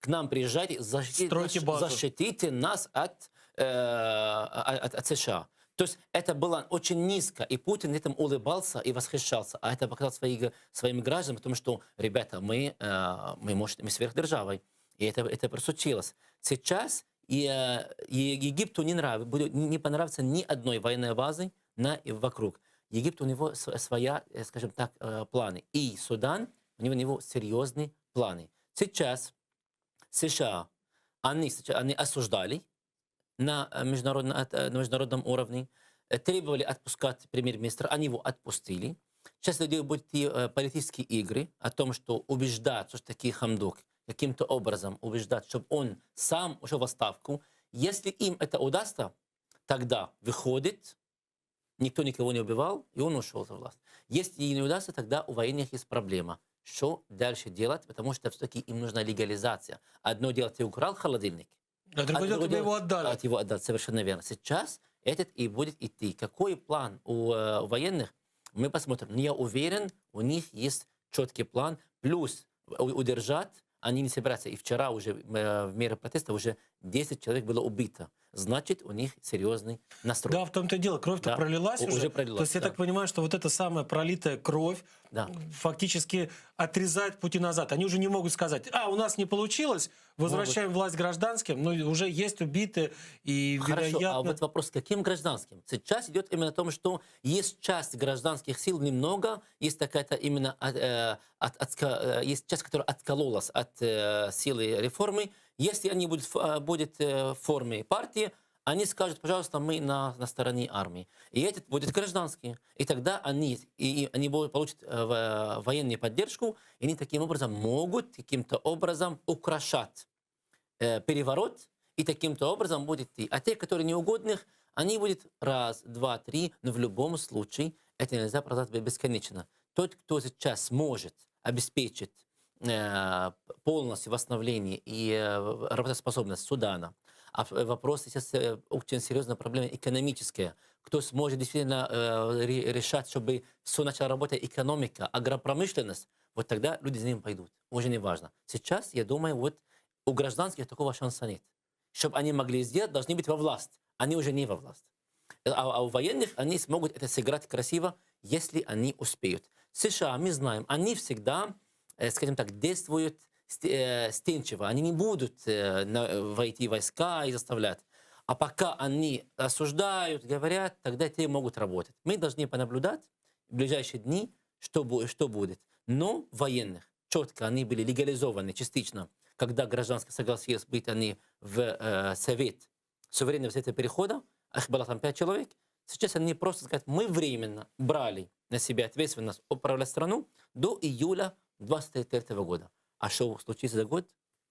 к нам приезжайте, защитите нас от от США. То есть это было очень низко, и Путин этим улыбался и восхищался. А это показал своим гражданам, потому что, ребята, мы сверхдержавой. И это просучилось. Сейчас Египту не понравится ни одной военной базы и вокруг. Египет, у него своя, скажем так, планы. И Судан, у него серьезные планы. Сейчас США, они осуждали на международном уровне, требовали отпускать премьер-министра, они его отпустили. Сейчас будут политические игры о том, что убеждать, что такие Хамдок каким-то образом убеждать, чтобы он сам ушел в отставку. Если им это удастся, тогда выходит, никто никого не убивал, и он ушел за власть. Если не удастся, тогда у военных есть проблема. Что дальше делать? Потому что все-таки им нужна легализация. Одно дело, ты украл холодильник, А другое дело, тебе его отдали. Его отдать, совершенно верно. Сейчас этот и будет идти. Какой план у военных? Мы посмотрим. Но я уверен, у них есть четкий план. Плюс удержать они не собираются. И вчера уже в мере протеста уже 10 человек было убито. Значит, у них серьезный настрой. Да, в том-то и дело. Кровь-то пролилась уже. Уже пролилась, То есть я так понимаю, что вот эта самая пролитая кровь фактически отрезает пути назад. Они уже не могут сказать, у нас не получилось, возвращаем власть гражданским, но уже есть убитые и, Хорошо, вероятно... а вот вопрос, каким гражданским? Сейчас идет именно о том, что есть часть гражданских сил немного, есть такая-то именно, есть часть, которая откололась от силы реформы. Если они будут в форме партии, они скажут, пожалуйста, мы на стороне армии. И этот будет гражданский. И тогда они получат военную поддержку, и они таким образом могут каким-то образом украшать переворот, и таким-то образом будет идти. А те, которые неугодных, они будут раз, два, три, но в любом случае это нельзя продать бесконечно. Тот, кто сейчас сможет обеспечить полностью восстановление и работоспособность Судана. А вопрос сейчас очень серьезная проблема экономическая. Кто сможет действительно решать, чтобы все начала работать экономика, агропромышленность, вот тогда люди за ним пойдут. Уже не важно. Сейчас, я думаю, вот у гражданских такого шанса нет. Чтобы они могли сделать, должны быть во власть. Они уже не во власть. А у военных они смогут это сыграть красиво, если они успеют. США, мы знаем, они всегда, скажем так, действуют стенчиво. Они не будут войти в войска и заставлять. А пока они осуждают, говорят, тогда те могут работать. Мы должны понаблюдать в ближайшие дни, что будет. Но военных четко они были легализованы частично, когда гражданское согласилось быть они в Совет суверенного совета перехода, их было там 5 человек. Сейчас они просто сказать, мы временно брали на себя ответственность управлять страну до июля 2023 года. А что случится за год,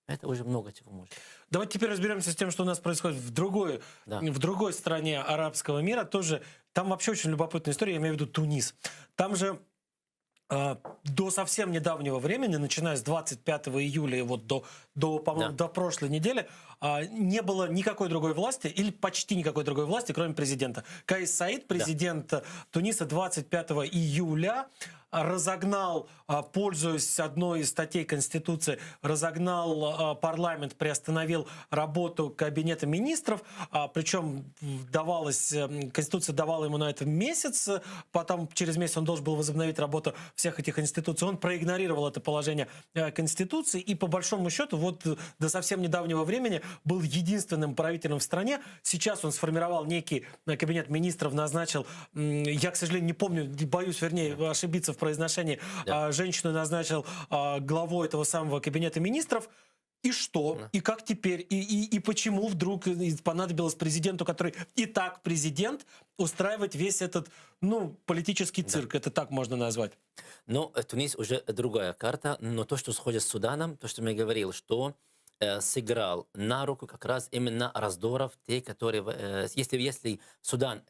это уже много чего может. Давайте теперь разберемся с тем, что у нас происходит в другой стране арабского мира. Тоже, там вообще очень любопытная история, я имею в виду Тунис. Там же до совсем недавнего времени, начиная с 25 июля и вот по-моему, до прошлой недели, не было никакой другой власти, или почти никакой другой власти, кроме президента. Каис Саид, президент Туниса, 25 июля разогнал, пользуясь одной из статей Конституции, разогнал парламент, приостановил работу Кабинета министров, причем Конституция давала ему на это месяц, потом через месяц он должен был возобновить работу всех этих институций. Он проигнорировал это положение Конституции и, по большому счету, вот до совсем недавнего времени был единственным правителем в стране. Сейчас он сформировал некий Кабинет министров, назначил, я, к сожалению, не помню, боюсь, вернее, ошибиться в произношении, женщину назначил главой этого самого Кабинета министров. И что? И как теперь? И почему вдруг понадобилось президенту, который и так президент, устраивать весь этот, политический цирк? Это так можно назвать. Но Тунис уже другая карта. Но то, что сходит с Суданом, то, что я говорил, что сыграл на руку как раз именно раздоров, те, которые... Если Судан,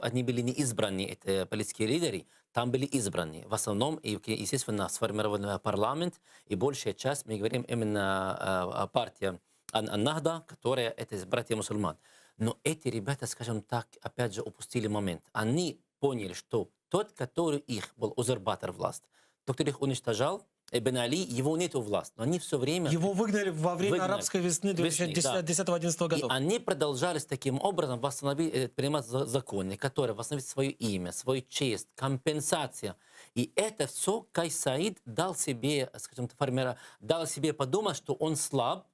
они были не избранные, это политические лидеры, там были избранные. В основном, естественно, сформирован парламент, и большая часть, мы говорим, именно партия Ан-Нахда, которая это братья-мусульман. Но эти ребята, скажем так, опять же, упустили момент. Они поняли, что тот, который их был узурпатор власти, тот, кто их уничтожал, Бен Али, его нету власти, но они все время... Его выгнали во время Выгнали. арабской весны Весны, да. 2010-2011 И годов. они продолжали таким образом принимать законы, которые восстановят свое имя, свою честь, компенсация. И это все Кайс Саид дал себе, скажем, дал себе подумать, что он слаб.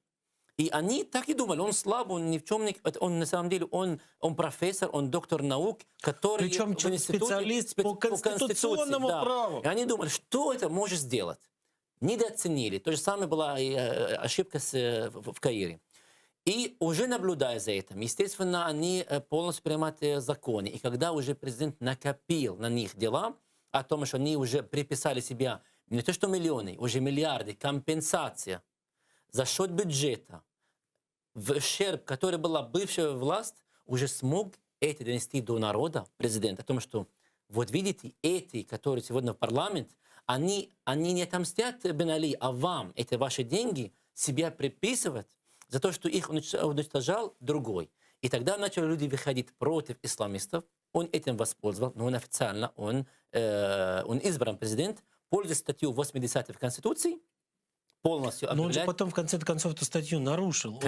И они так и думали, он слаб, он ни в чем не... Он на самом деле, он профессор, он доктор наук, который... Причем в институте специалист по конституционному да. праву. И они думали, что это может сделать. Недооценили. То же самое была и ошибка в Каире. И уже наблюдая за этим, естественно, они полностью принимают законы. И когда уже президент накопил на них дела, о том, что они уже приписали себе не то что миллионы, уже миллиарды, компенсация за счет бюджета, в ущерб, который была бывшая власть, уже смог это донести до народа, президент, о том, что вот видите, эти, которые сегодня в парламент, они не отомстят Бен Али, а вам, это ваши деньги, себя приписывать за то, что их уничтожал другой. И тогда начали люди выходить против исламистов. Он этим воспользовался, но он официально, он избран президент, пользуясь статью 80 в Конституции, полностью Но он же объявляет... потом в конце концов эту статью нарушил.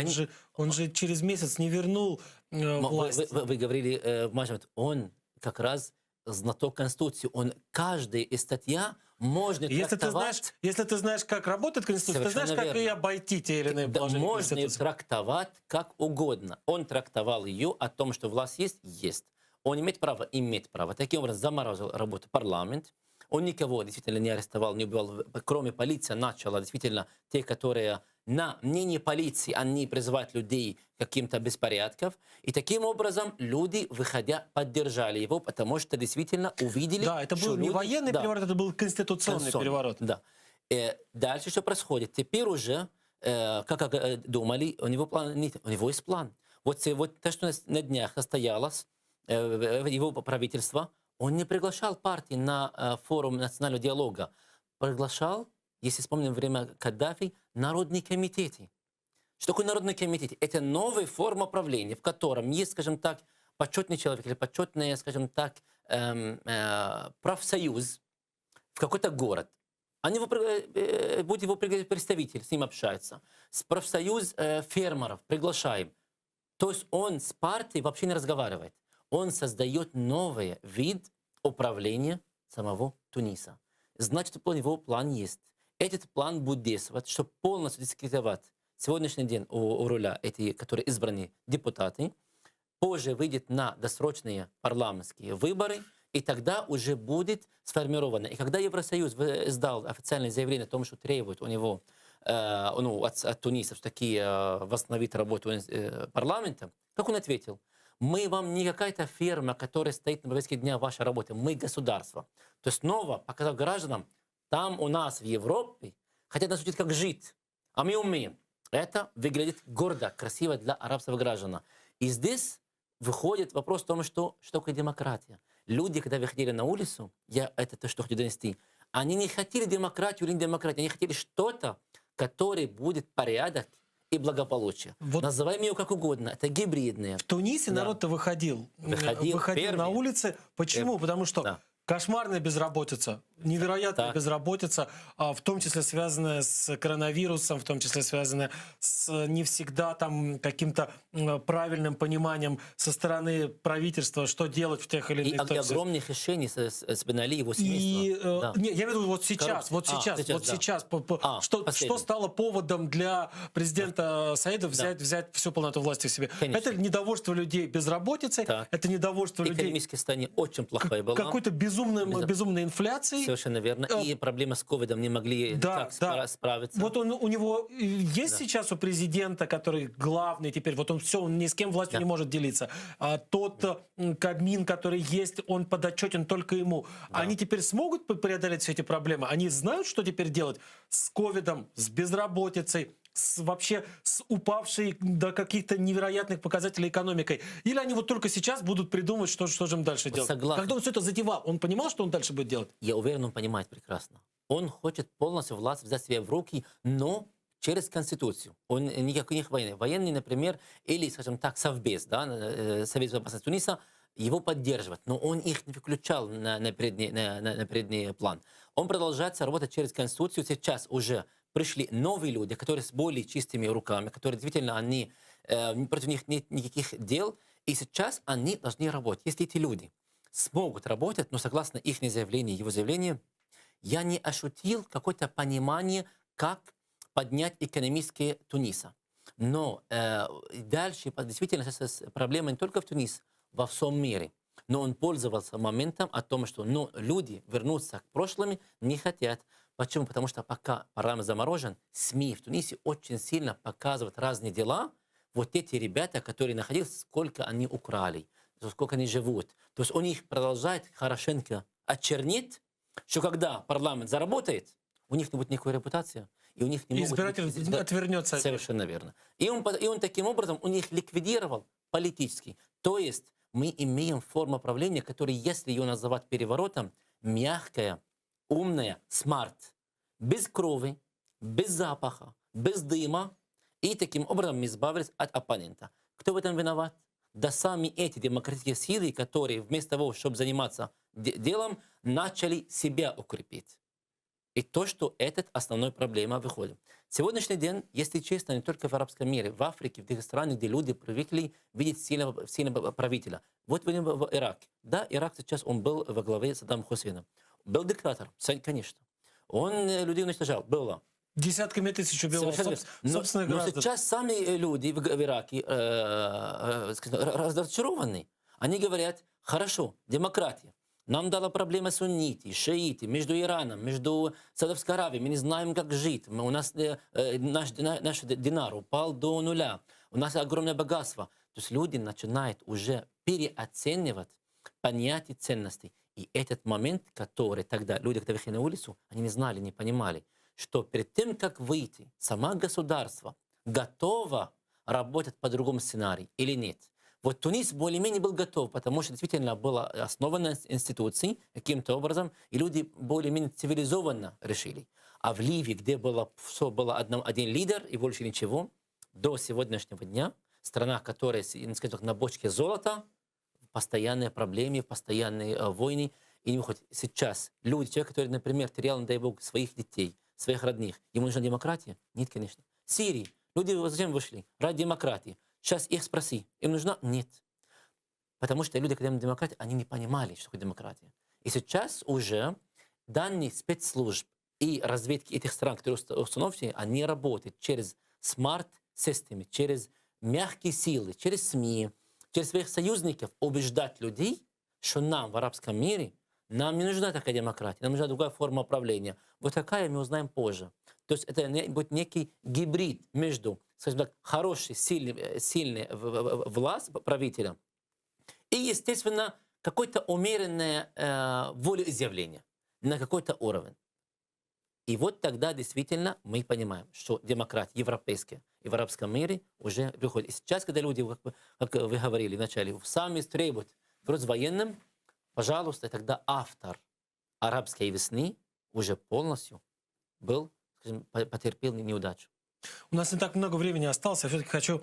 Он же через месяц не вернул власть. Вы говорили, Мажмед, он как раз знаток Конституции. Он каждая из статья можно трактовать... Если ты знаешь, как работает Конституция, ты знаешь, как и обойти те или иные положения можно ее Конституции. трактовать как угодно. Он трактовал ее о том, что власть есть. Он имеет право иметь право. Таким образом, заморозил работу парламент. Он никого действительно не арестовал, не убивал. Кроме полиции начала действительно те, которые на мнение полиции, они призывают людей к каким-то беспорядкам. И таким образом люди, выходя, поддержали его, потому что действительно увидели... Да, это был не военный переворот, это был конституционный переворот. Да. Дальше что происходит? Теперь уже, как думали, у него план, нет, у него есть план. Вот то, что на днях состоялось, его правительство, он не приглашал партии на форум национального диалога. Приглашал, если вспомним время Каддафи, народные комитеты. Что такое народный комитет? Это новая форма правления, в котором есть, скажем так, почетный человек или почетный, скажем так, профсоюз в какой-то город. Они будет его представитель, с ним общается. С профсоюз фермеров приглашаем. То есть он с партией вообще не разговаривает. Он создает новый вид управления самого Туниса. Значит, у него план есть. Этот план будет действовать, чтобы полностью дискредитовать сегодняшний день у руля эти, которые избраны депутаты. Позже выйдет на досрочные парламентские выборы, и тогда уже будет сформировано. И когда Евросоюз издал официальное заявление о том, что требует у него от Туниса, что такие восстановить работу парламента, как он ответил? Мы вам не какая-то фирма, которая стоит на повестке дня вашей работы. Мы государство. То есть снова показав гражданам, там у нас в Европе хотят нас учить, как жить. А мы умеем. Это выглядит гордо, красиво для арабского граждана. И здесь выходит вопрос о том, что такое демократия. Люди, когда выходили на улицу, это то, что хочу донести, они не хотели демократию или не демократию, они хотели что-то, которое будет порядок и благополучие. Вот. Называем ее как угодно. Это гибридные. В Тунисе народ-то выходил на улицы. Почему? Потому что кошмарная безработица, невероятная безработица, в том числе связанная с коронавирусом, в том числе связанная с не всегда там каким-то правильным пониманием со стороны правительства, что делать в тех или иных случаях. И огромных решений с Бен Али, его семейства. Я имею в виду вот сейчас, что стало поводом для президента Саида взять всю полноту власти в себе. Конечно. Это недовольство людей безработицей, это недовольство людей... Экономическое состояние очень плохое было. Какой-то безумной инфляцией. Совершенно верно. И проблемы с ковидом не могли справиться. Вот у него есть сейчас у президента, который главный теперь, вот он все, он ни с кем властью не может делиться. Тот Кабмин, который есть, он подотчетен только ему. Они теперь смогут преодолеть все эти проблемы? Они знают, что теперь делать с ковидом, с безработицей, вообще с упавшей до каких-то невероятных показателей экономикой? Или они вот только сейчас будут придумывать, что же им дальше делать? Согласен. Когда он все это затевал, он понимал, что он дальше будет делать? Я уверен, он понимает прекрасно. Он хочет полностью власть взять себе в руки, но через Конституцию. Он никаких военных. Военные, например, или, скажем так, Совбез, Совет безопасности Туниса, его поддерживать, но он их не выключал на передний план. Он продолжает работать через Конституцию. Сейчас уже пришли новые люди, которые с более чистыми руками, которые действительно, против них нет никаких дел, и сейчас они должны работать. Если эти люди смогут работать, но согласно их заявлению, его заявлению, я не ощутил какое-то понимание, как поднять экономические Туниса. Но дальше действительно сейчас проблема не только в Тунисе, во всем мире. Но он пользовался моментом о том, что люди вернуться к прошлому не хотят. Почему? Потому что пока парламент заморожен, СМИ в Тунисе очень сильно показывают разные дела. Вот эти ребята, которые находились, сколько они украли, сколько они живут. То есть у них продолжает хорошенько очернить, что когда парламент заработает, у них не будет никакой репутации. И у них не могут... Избиратель отвернется. Совершенно верно. И он таким образом у них ликвидировал политически. То есть мы имеем форму правления, которая, если ее называть переворотом, мягкая, умная, смарт. Без крови, без запаха, без дыма. И таким образом мы избавились от оппонента. Кто в этом виноват? Да сами эти демократические силы, которые вместо того, чтобы заниматься делом, начали себя укрепить. И то, что эта основная проблема выходит. Сегодняшний день, если честно, не только в арабском мире, в Африке, в тех странах, где люди привыкли видеть сильного правителя. Вот видим в Ираке. Да, Ирак сейчас он был во главе Саддама Хусейна. Был диктатор, конечно. Он людей уничтожал, было. Десятками тысяч убивал собственных но граждан. сейчас сами люди в Ираке разочарованы. Они говорят, хорошо, демократия. Нам дала проблема сунниты, шииты, между Ираном, между Саудовской Аравией. Мы не знаем, как жить. У нас наш динар упал до нуля. У нас огромное богатство. То есть люди начинают уже переоценивать понятие ценностей. И этот момент, который тогда люди, когда выходили на улицу, они не знали, не понимали, что перед тем, как выйти, сама государство готово работать по другому сценарию или нет. Вот Тунис более-менее был готов, потому что действительно была основана институция каким-то образом, и люди более-менее цивилизованно решили. А в Ливии, где все было один лидер и больше ничего, до сегодняшнего дня страна, которая, скажем так, на бочке золота, постоянные проблемы, постоянные войны, и не выходит. Сейчас человек, который, например, терял, дай бог, своих детей, своих родных, ему нужна демократия? Нет, конечно. В Сирии люди зачем вышли? Ради демократии. Сейчас их спроси, им нужна? Нет. Потому что люди, когда им демократия, они не понимали, что такое демократия. И сейчас уже данные спецслужб и разведки этих стран, которые установлены, они работают через смарт-системы, через мягкие силы, через СМИ, через своих союзников убеждать людей, что нам в арабском мире нам не нужна такая демократия, нам нужна другая форма управления. Вот такая мы узнаем позже. То есть это будет некий гибрид между, скажем так, хорошей, сильной власть правителя и, естественно, какое-то умеренное волеизъявление на какой-то уровень. И вот тогда действительно мы понимаем, что демократия европейская и в арабском мире уже приходит. И сейчас, когда люди, как вы говорили вначале, сами требуют вроде военным, пожалуйста, тогда автор арабской весны уже полностью потерпел неудачу. У нас не так много времени осталось. Я все-таки хочу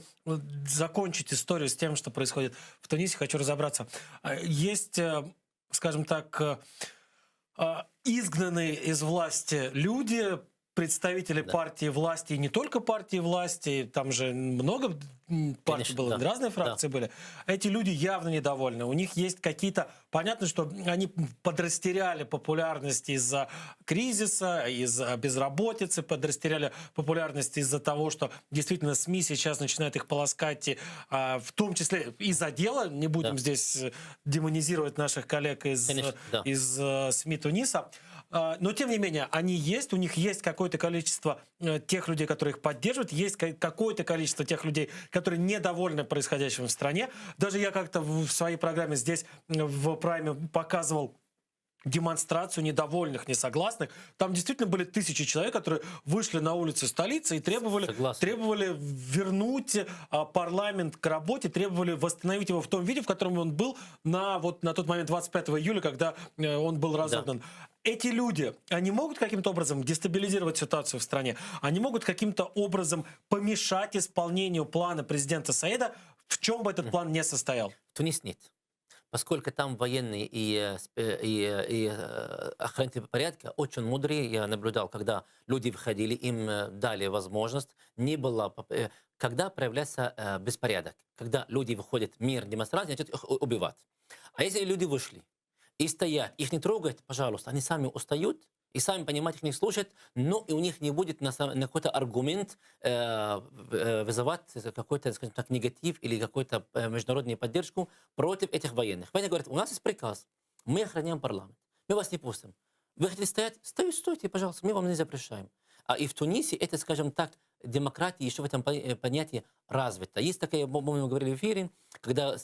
закончить историю с тем, что происходит в Тунисе. Хочу разобраться. Есть, скажем так, изгнанные из власти люди, представители партии власти, и не только партии власти, там же много партий было, разные фракции были. Эти люди явно недовольны. У них есть какие-то... Понятно, что они подрастеряли популярность из-за кризиса, из-за безработицы, подрастеряли популярность из-за того, что действительно СМИ сейчас начинают их полоскать, и, в том числе из-за дела. Не будем здесь демонизировать наших коллег из СМИ Туниса. Но, тем не менее, они есть, у них есть какое-то количество тех людей, которые их поддерживают, есть какое-то количество тех людей, которые недовольны происходящим в стране. Даже я как-то в своей программе здесь в Прайме показывал демонстрацию недовольных, несогласных. Там действительно были тысячи человек, которые вышли на улицы столицы и требовали вернуть парламент к работе, требовали восстановить его в том виде, в котором он был на тот момент 25 июля, когда он был разогнан. Эти люди, они могут каким-то образом дестабилизировать ситуацию в стране? Они могут каким-то образом помешать исполнению плана президента Саида, в чем бы этот план не состоял? В Тунисе нет. поскольку там военные охранители порядка очень мудрые. Я наблюдал, когда люди выходили, им дали возможность. Не было, когда проявляется беспорядок, когда люди выходят в мир демонстрации, значит их убивать. А если люди вышли и стоят, их не трогают, пожалуйста, они сами устают, и сами понимают, их не слушают, но и у них не будет на какой-то аргумент вызывать какой-то, скажем так, негатив или какую-то международную поддержку против этих военных. Военные говорят, у нас есть приказ, мы охраняем парламент, мы вас не пустим. Вы хотите стоять? Стойте, пожалуйста, мы вам не запрещаем. А и в Тунисе это, скажем так, демократия еще в этом понятии развита. Есть такая, мы говорили в эфире, когда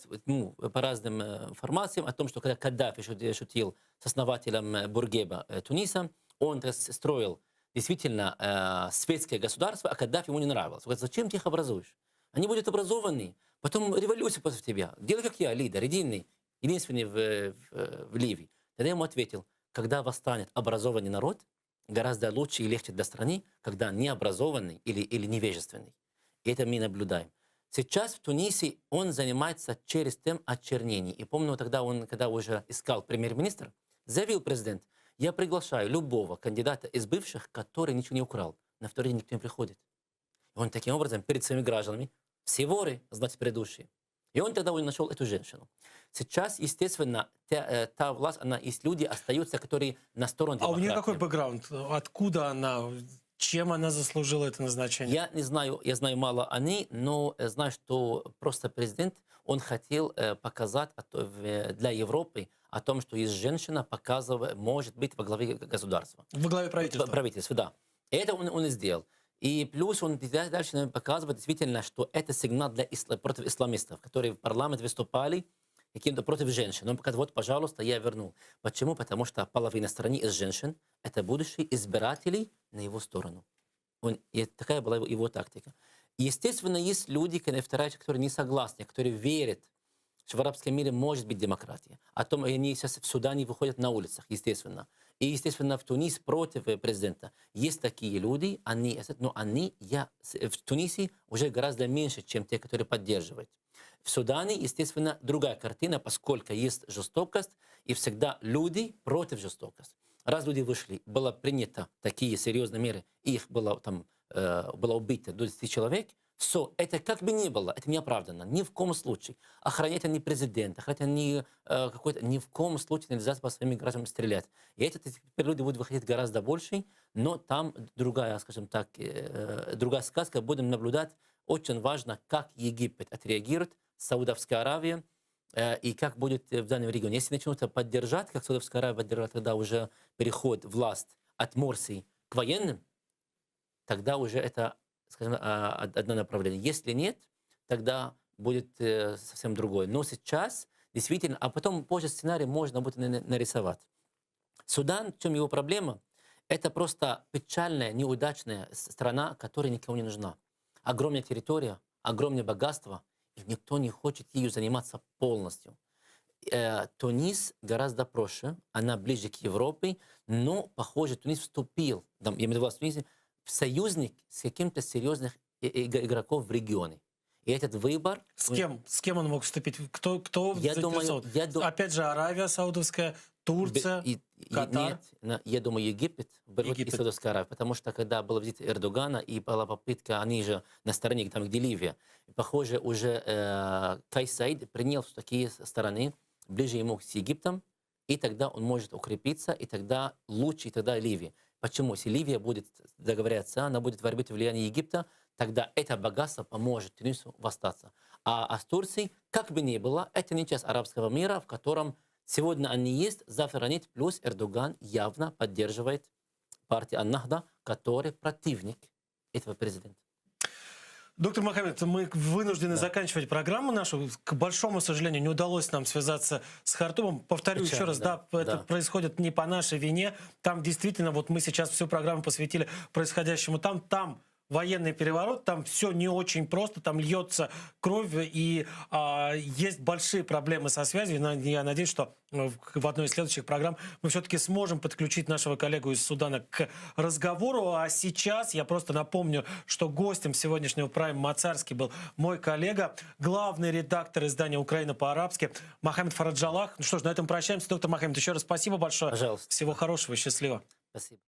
по разным информациям о том, что когда Каддафи шутил с основателем Бургеба Туниса, он строил действительно светское государство, а Каддафи ему не нравилось. Он говорит, зачем ты их образуешь? Они будут образованы, потом революция против тебя. Делай как я, лидер, единственный в Ливии. Тогда я ему ответил, когда восстанет образованный народ, гораздо лучше и легче для страны, когда необразованный или невежественный. И это мы наблюдаем. Сейчас в Тунисе он занимается через тем очернений. И помню, тогда он, когда уже искал премьер-министр, заявил президент, я приглашаю любого кандидата из бывших, который ничего не украл. На второй день никто не приходит. И он таким образом перед своими гражданами, все воры, значит, предыдущие. И он тогда нашел эту женщину. Сейчас, естественно, та власть, есть люди, остаются, которые на стороне демократии. А у нее какой бэкграунд? Откуда она? Чем она заслужила это назначение? Я не знаю, я знаю мало о ней, но знаю, что просто президент, он хотел показать для Европы о том, что есть женщина, может быть во главе государства. Во главе правительства? Правительства, да. И это он и сделал. И плюс он дальше показывает действительно, что это сигнал против исламистов, которые в парламент выступали каким-то против женщин. Он показывает, вот, пожалуйста, я верну. Почему? Потому что половина страны из женщин – это будущие избиратели на его сторону. И такая была его тактика. И, естественно, есть люди, которые не согласны, которые верят, что в арабском мире может быть демократия. О том они сейчас в Судане выходят на улицах, естественно. И, естественно, в Тунисе против президента. Есть такие люди, но в Тунисе уже гораздо меньше, чем те, которые поддерживают. В Судане, естественно, другая картина, поскольку есть жестокость, и всегда люди против жестокости. Раз люди вышли, было принято такие серьезные меры, их было убито до 10 человек, все, это как бы ни было, это не оправдано, ни в коем случае. Охранять они президента, охранять они ни в коем случае нельзя по своим гражданам стрелять. И теперь люди будут выходить гораздо больше, но там другая, скажем так, другая сказка, будем наблюдать. Очень важно, как Египет отреагирует, Саудовская Аравия, и как будет в данном регионе. Если начнут поддержать, как Саудовская Аравия поддержала тогда уже переход власти от Мурсии к военным, тогда уже это, скажем, одно направление. Если нет, тогда будет совсем другое. Но сейчас действительно, а потом позже сценарий можно будет нарисовать. Судан, в чем его проблема? Это просто печальная, неудачная страна, которая никому не нужна. Огромная территория, огромное богатство, и никто не хочет ею заниматься полностью. Тунис гораздо проще, она ближе к Европе, но, похоже, Тунис вступил, я имею в виду в Тунисе, в союзник с каким-то серьезных игроков в регионе. И этот выбор... С кем? С кем он мог вступить? Кто заинтересован? Опять же, Аравия Саудовская, Турция, Катар? Нет, я думаю, Египет и Саудовская Аравия. Потому что, когда был визит Эрдогана, и была попытка, они же на стороне, там, где Ливия, похоже, уже Кайс Саид принял такие стороны, ближе ему с Египтом, и тогда он может укрепиться, и тогда лучше, и тогда Ливия. Почему? Если Ливия будет договоряться, она будет вырабатывать влияние Египта, тогда это богатство поможет Тунису восстаться. А с Турцией, как бы ни было, это не часть арабского мира, в котором сегодня они есть, завтра нет, плюс Эрдоган явно поддерживает партию Ан-Нахда, который противник этого президента. Доктор Мохаммед, мы вынуждены заканчивать программу нашу. К большому сожалению, не удалось нам связаться с Хартумом. Повторю еще раз, это происходит не по нашей вине. Там действительно, вот мы сейчас всю программу посвятили происходящему там военный переворот, там все не очень просто, там льется кровь, и есть большие проблемы со связью. Я надеюсь, что в одной из следующих программ мы все-таки сможем подключить нашего коллегу из Судана к разговору. А сейчас я просто напомню, что гостем сегодняшнего прайм Мацарский был мой коллега, главный редактор издания «Украина по-арабски» Мохаммед Фараджалах. Ну что ж, на этом прощаемся. Доктор Мохаммед, еще раз спасибо большое. Пожалуйста. Всего хорошего и счастливо. Спасибо.